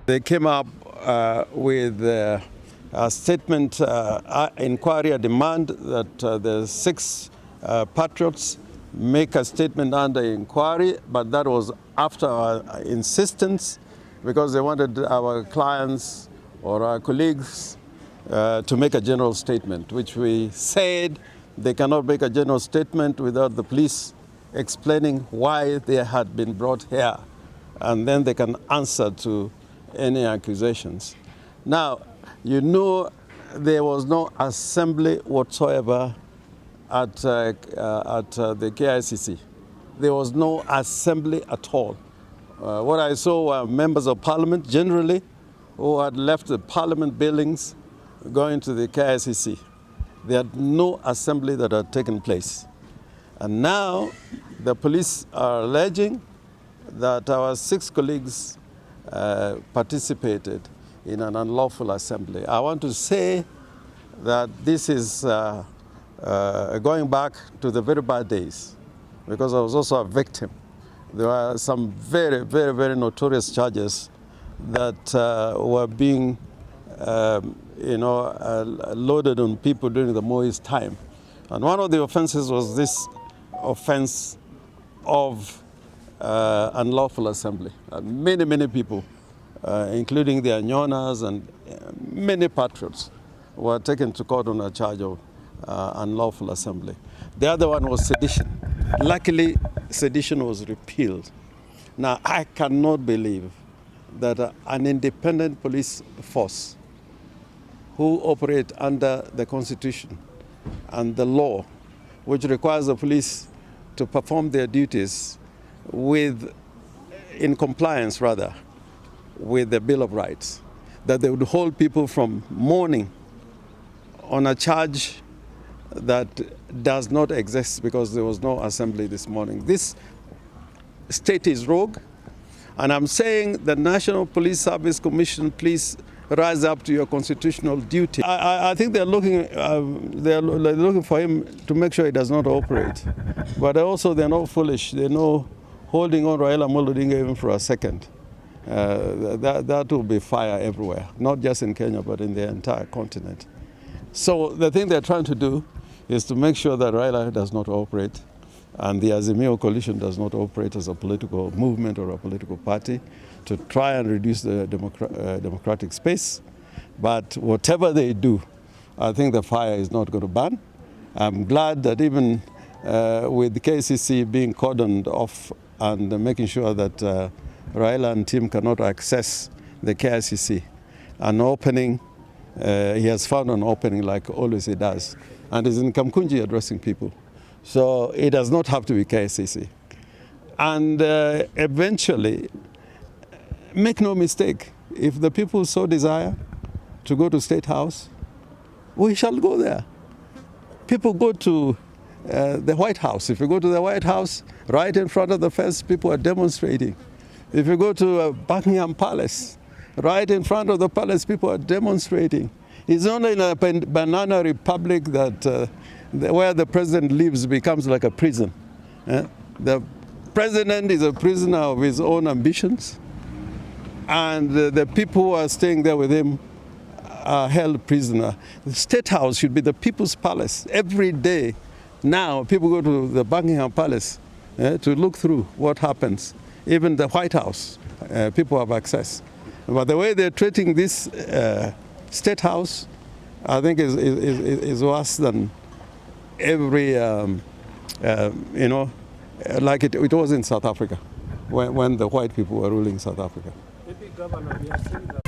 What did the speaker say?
They came up with a statement, inquiry, a demand that the 6 patriots make a statement under inquiry, but that was after our insistence because they wanted our clients or our colleagues to make a general statement, which we said they cannot make a general statement without the police explaining why they had been brought here, and then they can answer to any accusations. Now, you know, there was no assembly whatsoever at the KICC. There was no assembly at all. What I saw were members of parliament generally who had left the parliament buildings going to the KICC. There had no assembly that had taken place. And now the police are alleging that our 6 colleagues participated in an unlawful assembly. I want to say that this is going back to the very bad days, because I was also a victim. There were some very, very, very notorious charges that were being loaded on people during the Moi's time. And one of the offenses was this offense of unlawful assembly. And many, many people, including the Anyonas and many patriots, were taken to court on a charge of unlawful assembly. The other one was sedition. Luckily, sedition was repealed. Now, I cannot believe that an independent police force who operate under the Constitution and the law, which requires the police to perform their duties in compliance rather, with the Bill of Rights, that they would hold people from mourning on a charge that does not exist because there was no assembly this morning. This state is rogue, and I'm saying the National Police Service Commission, please rise up to your constitutional duty. I think they're looking for him to make sure he does not operate. But also they're not foolish. They know holding on Raila Amolo Odinga even for a second, that will be fire everywhere, not just in Kenya, but in the entire continent. So the thing they're trying to do is to make sure that Raila does not operate and the Azimio coalition does not operate as a political movement or a political party, to try and reduce the democratic space. But whatever they do, I think the fire is not going to burn. I'm glad that even with the KCC being cordoned off and making sure that Raila and team cannot access the KICC, an opening, he has found an opening like always he does, and is in Kamkunji addressing people. So it does not have to be KICC. And eventually, make no mistake, if the people so desire to go to State House, we shall go there. People go to the White House. If you go to the White House, right in front of the fence, people are demonstrating. If you go to Buckingham Palace, right in front of the palace, people are demonstrating. It's only in a banana republic that where the president lives becomes like a prison. The president is a prisoner of his own ambitions, and the people who are staying there with him are held prisoner. The State House should be the people's palace. Every day now, people go to the Buckingham Palace to look through what happens. Even the White House, people have access. But the way they're treating this State House, I think is worse than every, like it was in South Africa, when the white people were ruling South Africa. Maybe, Governor, we are seeing that